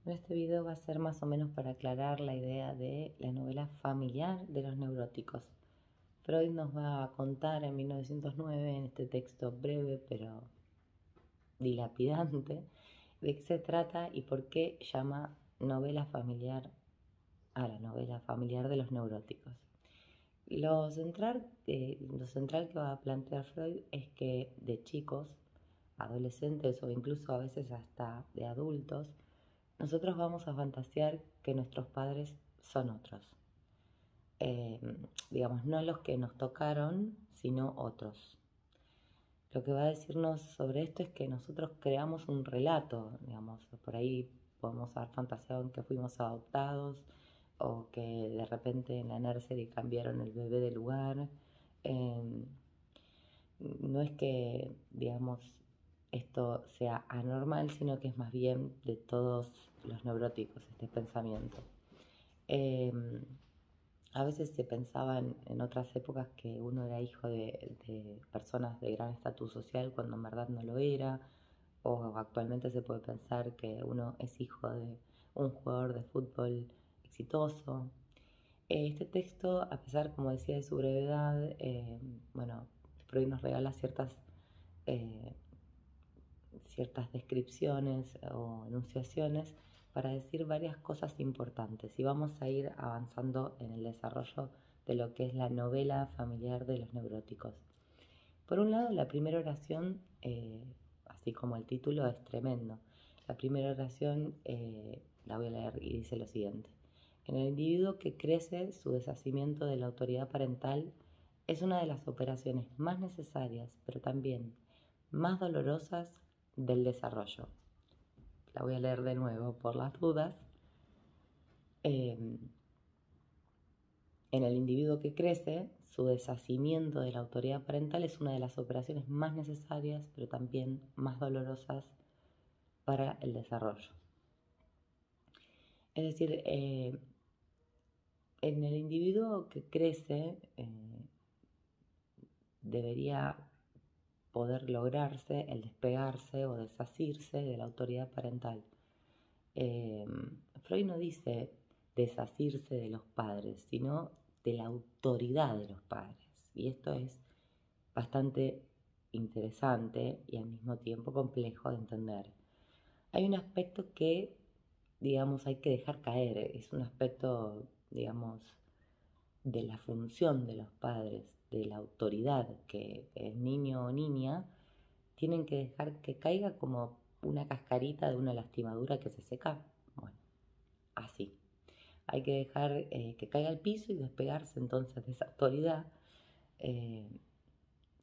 En este video va a ser más o menos para aclarar la idea de la novela familiar de los neuróticos. Freud nos va a contar en 1909, en este texto breve pero dilapidante, de qué se trata y por qué llama novela familiar a la novela familiar de los neuróticos. Lo central que va a plantear Freud es que de chicos, adolescentes o incluso a veces hasta de adultos, nosotros vamos a fantasear que nuestros padres son otros. Digamos, no los que nos tocaron, sino otros. Lo que va a decirnos sobre esto es que nosotros creamos un relato, digamos, por ahí podemos haber fantaseado en que fuimos adoptados o que de repente en la nursery cambiaron el bebé de lugar. No es que, digamos, esto sea anormal, sino que es más bien de todos los neuróticos este pensamiento. A veces se pensaba en otras épocas que uno era hijo de personas de gran estatus social cuando en verdad no lo era, o actualmente se puede pensar que uno es hijo de un jugador de fútbol exitoso. Este texto, a pesar, como decía, de su brevedad, bueno, Freud nos regala eh, ciertas descripciones o enunciaciones para decir varias cosas importantes y vamos a ir avanzando en el desarrollo de lo que es la novela familiar de los neuróticos. Por un lado, la primera oración, así como el título, es tremendo. La primera oración la voy a leer y dice lo siguiente. En el individuo que crece, su deshacimiento de la autoridad parental es una de las operaciones más necesarias, pero también más dolorosas del desarrollo. La voy a leer de nuevo por las dudas. En el individuo que crece, su deshacimiento de la autoridad parental es una de las operaciones más necesarias, pero también más dolorosas para el desarrollo. Es decir, en el individuo que crece debería poder lograrse el despegarse o desasirse de la autoridad parental. Freud no dice desasirse de los padres, sino de la autoridad de los padres. Y esto es bastante interesante y al mismo tiempo complejo de entender. Hay un aspecto que, digamos, hay que dejar caer. Es un aspecto, digamos, de la función de los padres, de la autoridad que el niño o niña tienen que dejar que caiga como una cascarita de una lastimadura que se seca. Bueno, así. Hay que dejar que caiga al piso y despegarse entonces de esa autoridad, que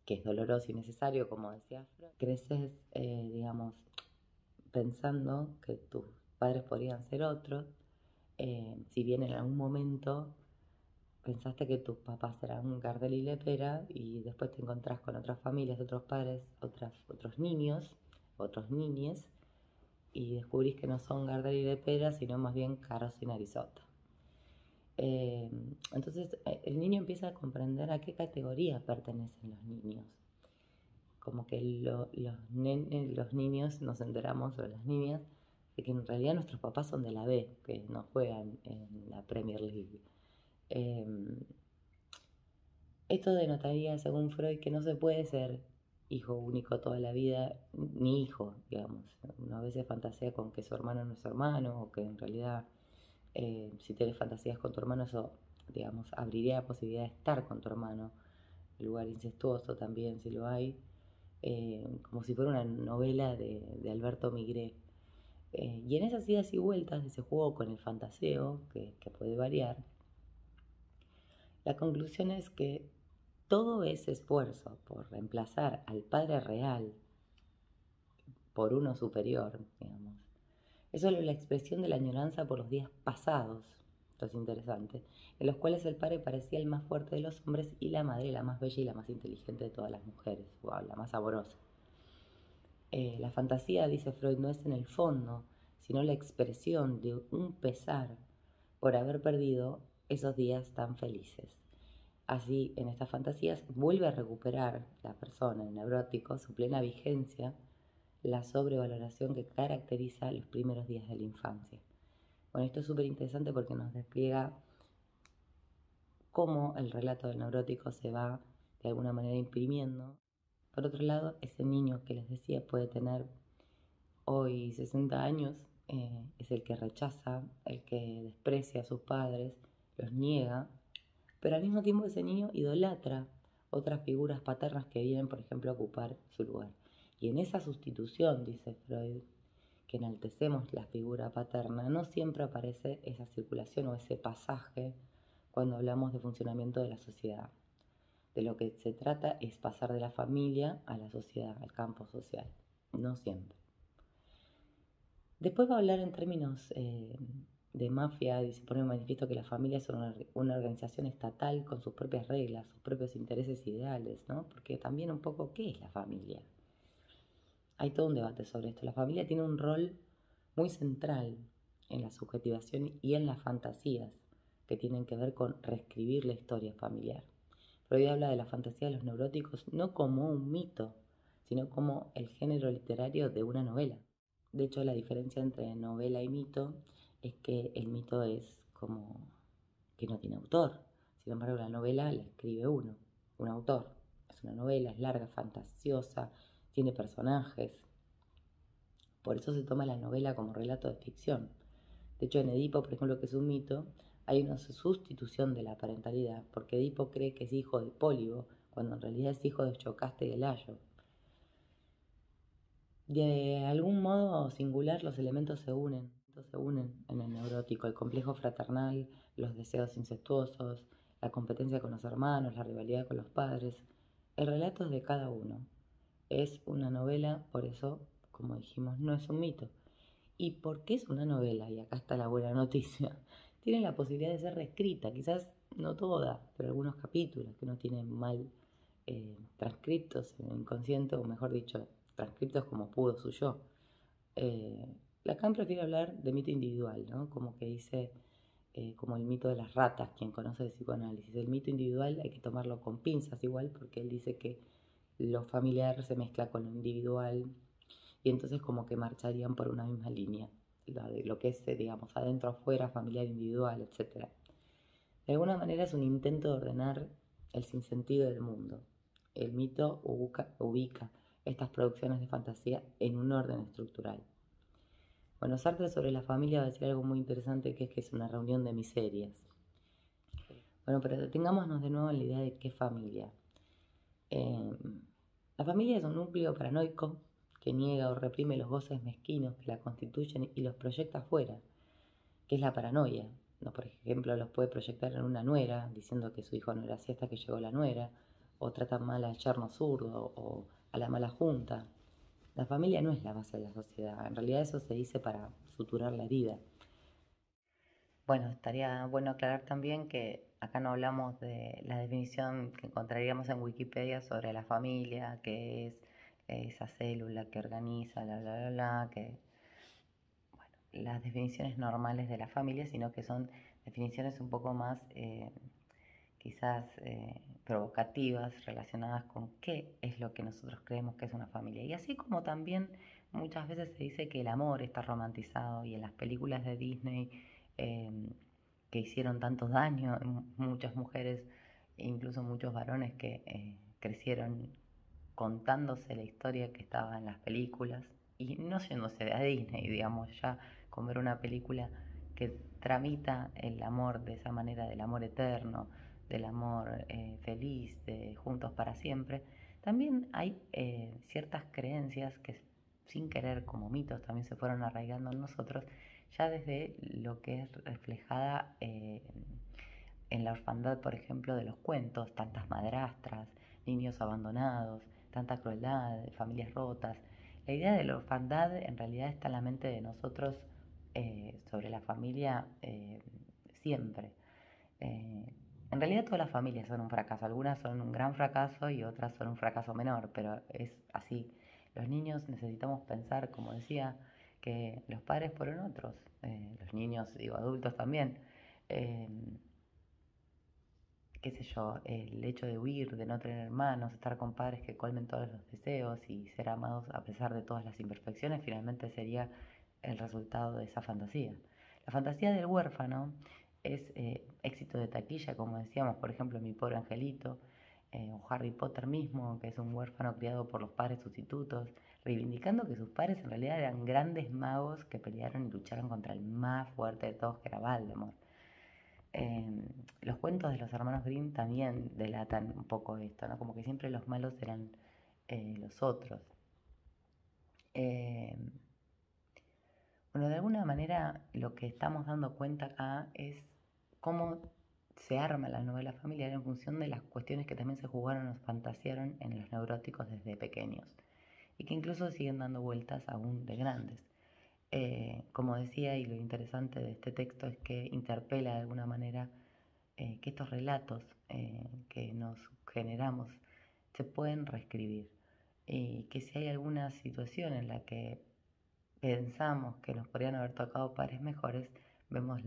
es doloroso y necesario, como decía Freud. Creces, digamos, pensando que tus padres podrían ser otros, si bien en algún momento pensaste que tus papás eran Gardel y Lepera y después te encontrás con otras familias, otros padres, otros niños, otros niñes, y descubrís que no son Gardel y Lepera, sino más bien Carlos y Narizota. Entonces el niño empieza a comprender a qué categoría pertenecen los niños. Como que los niños nos enteramos, o las niñas, de que en realidad nuestros papás son de la B, que no juegan en la Premier League. Esto denotaría, según Freud, que no se puede ser hijo único toda la vida, ni hijo, digamos. Uno a veces fantasea con que su hermano no es su hermano, o que en realidad, si tienes fantasías con tu hermano, eso, digamos, abriría la posibilidad de estar con tu hermano. El lugar incestuoso también, si lo hay, como si fuera una novela de Alberto Migré. Y en esas idas y vueltas de ese juego con el fantaseo, que puede variar, la conclusión es que todo ese esfuerzo por reemplazar al padre real por uno superior, digamos, es solo la expresión de la añoranza por los días pasados, esto es interesante, en los cuales el padre parecía el más fuerte de los hombres y la madre la más bella y la más inteligente de todas las mujeres, wow, la más saborosa. La fantasía, dice Freud, no es en el fondo, sino la expresión de un pesar por haber perdido esos días tan felices. Así, en estas fantasías vuelve a recuperar la persona, el neurótico, su plena vigencia, la sobrevaloración que caracteriza los primeros días de la infancia. Bueno, esto es súper interesante porque nos despliega cómo el relato del neurótico se va de alguna manera imprimiendo. Por otro lado, ese niño que les decía puede tener hoy 60 años, es el que rechaza, el que desprecia a sus padres, los niega, pero al mismo tiempo ese niño idolatra otras figuras paternas que vienen, por ejemplo, a ocupar su lugar. Y en esa sustitución, dice Freud, que enaltecemos la figura paterna, no siempre aparece esa circulación o ese pasaje cuando hablamos de funcionamiento de la sociedad. De lo que se trata es pasar de la familia a la sociedad, al campo social. No siempre. Después va a hablar en términos de mafia, y se pone en manifiesto que la familia es una organización estatal con sus propias reglas, sus propios intereses ideales, ¿no? Porque también un poco, ¿qué es la familia? Hay todo un debate sobre esto. La familia tiene un rol muy central en la subjetivación y en las fantasías que tienen que ver con reescribir la historia familiar. Freud habla de la fantasía de los neuróticos no como un mito, sino como el género literario de una novela. De hecho, la diferencia entre novela y mito es que el mito es como que no tiene autor. Sin embargo, la novela la escribe uno, un autor. Es una novela, es larga, fantasiosa, tiene personajes. Por eso se toma la novela como relato de ficción. De hecho, en Edipo, por ejemplo, que es un mito, hay una sustitución de la parentalidad, porque Edipo cree que es hijo de Pólibo, cuando en realidad es hijo de Yocaste y de Layo. De algún modo singular los elementos se unen en el neurótico, el complejo fraternal, los deseos incestuosos, la competencia con los hermanos, la rivalidad con los padres. El relato es de cada uno. Es una novela, por eso, como dijimos, no es un mito. ¿Y por qué es una novela? Y acá está la buena noticia. Tiene la posibilidad de ser reescrita, quizás no toda, pero algunos capítulos que no tienen mal transcriptos en el inconsciente, o mejor dicho, transcriptos como pudo su yo. Eh, Lacan prefiere hablar de mito individual, ¿no? Como que dice, como el mito de las ratas, quien conoce el psicoanálisis. El mito individual hay que tomarlo con pinzas igual, porque él dice que lo familiar se mezcla con lo individual y entonces como que marcharían por una misma línea, lo que es, digamos, adentro, afuera, familiar, individual, etc. De alguna manera es un intento de ordenar el sinsentido del mundo. El mito ubica estas producciones de fantasía en un orden estructural. Bueno, Sartre sobre la familia va a decir algo muy interesante, que es una reunión de miserias. Bueno, pero detengámonos de nuevo en la idea de qué familia. Eh, la familia es un núcleo paranoico que niega o reprime los goces mezquinos que la constituyen y los proyecta afuera, que es la paranoia. ¿No? Por ejemplo, los puede proyectar en una nuera, diciendo que su hijo no era así hasta que llegó la nuera, o tratan mal al yerno zurdo, o a la mala junta. La familia no es la base de la sociedad, en realidad eso se dice para suturar la herida. Bueno, estaría bueno aclarar también que acá no hablamos de la definición que encontraríamos en Wikipedia sobre la familia, que es esa célula que organiza, que, bueno, las definiciones normales de la familia, sino que son definiciones un poco más quizás provocativas relacionadas con qué es lo que nosotros creemos que es una familia. Y así como también muchas veces se dice que el amor está romantizado y en las películas de Disney eh, que hicieron tanto daño en muchas mujeres e incluso muchos varones que crecieron contándose la historia que estaba en las películas y no yéndose a Disney, digamos, ya con ver una película que tramita el amor de esa manera, del amor eterno, del amor feliz, de juntos para siempre. También hay ciertas creencias que sin querer como mitos también se fueron arraigando en nosotros, ya desde lo que es reflejada en la orfandad, por ejemplo, de los cuentos, tantas madrastras, niños abandonados, tanta crueldad, familias rotas. La idea de la orfandad en realidad está en la mente de nosotros sobre la familia siempre. En realidad todas las familias son un fracaso, algunas son un gran fracaso y otras son un fracaso menor, pero es así. Los niños necesitamos pensar, como decía, que los padres fueron otros, los niños, digo, adultos también. Eh, Qué sé yo, el hecho de huir, de no tener hermanos, estar con padres que colmen todos los deseos y ser amados a pesar de todas las imperfecciones, finalmente sería el resultado de esa fantasía. La fantasía del huérfano es éxito de taquilla, como decíamos, por ejemplo, Mi pobre angelito, o Harry Potter mismo, que es un huérfano criado por los padres sustitutos, reivindicando que sus padres en realidad eran grandes magos que pelearon y lucharon contra el más fuerte de todos, que era Voldemort. Los cuentos de los hermanos Grimm también delatan un poco esto, ¿no? Como que siempre los malos eran los otros. Eh, bueno, de alguna manera lo que estamos dando cuenta acá es cómo se arma la novela familiar en función de las cuestiones que también se jugaron o fantasearon en los neuróticos desde pequeños y que incluso siguen dando vueltas aún de grandes. Como decía, y lo interesante de este texto es que interpela de alguna manera que estos relatos que nos generamos se pueden reescribir y que si hay alguna situación en la que pensamos que nos podrían haber tocado padres mejores, vemos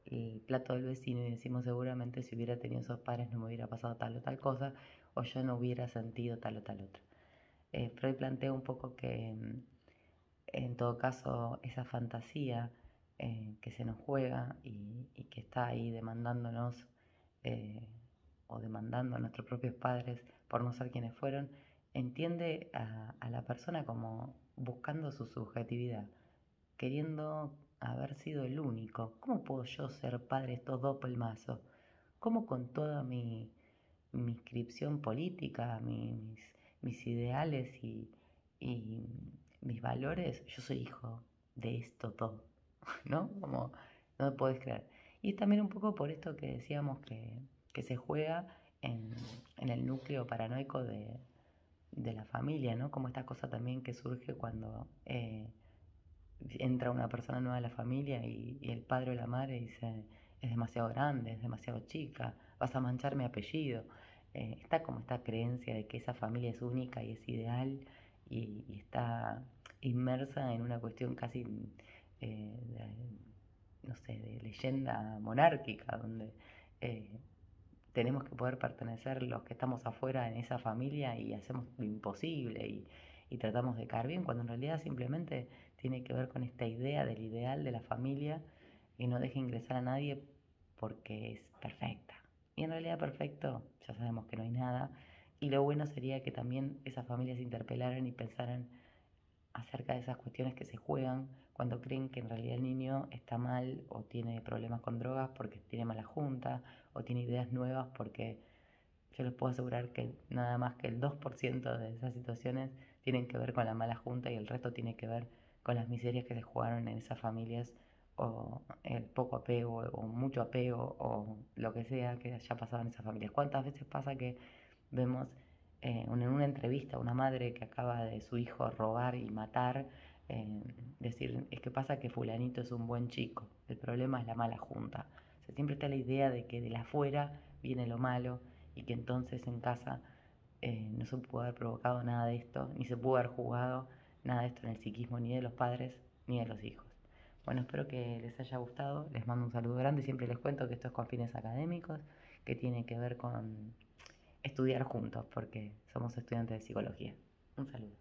el plato del vecino y decimos seguramente si hubiera tenido esos padres no me hubiera pasado tal o tal cosa o yo no hubiera sentido tal o tal otra. Freud plantea un poco que en todo caso esa fantasía que se nos juega y que está ahí demandándonos eh, o demandando a nuestros propios padres por no ser quienes fueron, entiende a la persona como buscando su subjetividad, queriendo haber sido el único. ¿Cómo puedo yo ser padre de estos doppelmazos? ¿Cómo con toda mi inscripción política, mis ideales y mis valores, yo soy hijo de esto todo? ¿No? Como no me podés creer. Y es también un poco por esto que decíamos que se juega en el núcleo paranoico de la familia, ¿no? Como esta cosa también que surge cuando entra una persona nueva a la familia y el padre o la madre dice, es demasiado grande, es demasiado chica, vas a manchar mi apellido. Está como esta creencia de que esa familia es única y es ideal y está inmersa en una cuestión casi, no sé, de leyenda monárquica, donde eh, tenemos que poder pertenecer los que estamos afuera en esa familia y hacemos lo imposible y tratamos de caer bien, cuando en realidad simplemente tiene que ver con esta idea del ideal de la familia y no deja ingresar a nadie porque es perfecta. Y en realidad perfecto ya sabemos que no hay nada. Y lo bueno sería que también esas familias se interpelaran y pensaran acerca de esas cuestiones que se juegan cuando creen que en realidad el niño está mal o tiene problemas con drogas porque tiene mala junta o tiene ideas nuevas porque yo les puedo asegurar que nada más que el 2% de esas situaciones tienen que ver con la mala junta y el resto tiene que ver con las miserias que se jugaron en esas familias o el poco apego o mucho apego o lo que sea que haya pasado en esas familias. ¿Cuántas veces pasa que vemos en una entrevista a una madre que acaba de su hijo robar y matar, decir, es que pasa que fulanito es un buen chico, el problema es la mala junta? O sea, siempre está la idea de que de la afuera viene lo malo y que entonces en casa no se pudo haber provocado nada de esto, ni se pudo haber jugado nada de esto en el psiquismo ni de los padres ni de los hijos. Bueno, espero que les haya gustado, les mando un saludo grande, siempre les cuento que esto es con fines académicos, que tiene que ver con estudiar juntos, porque somos estudiantes de psicología. Un saludo.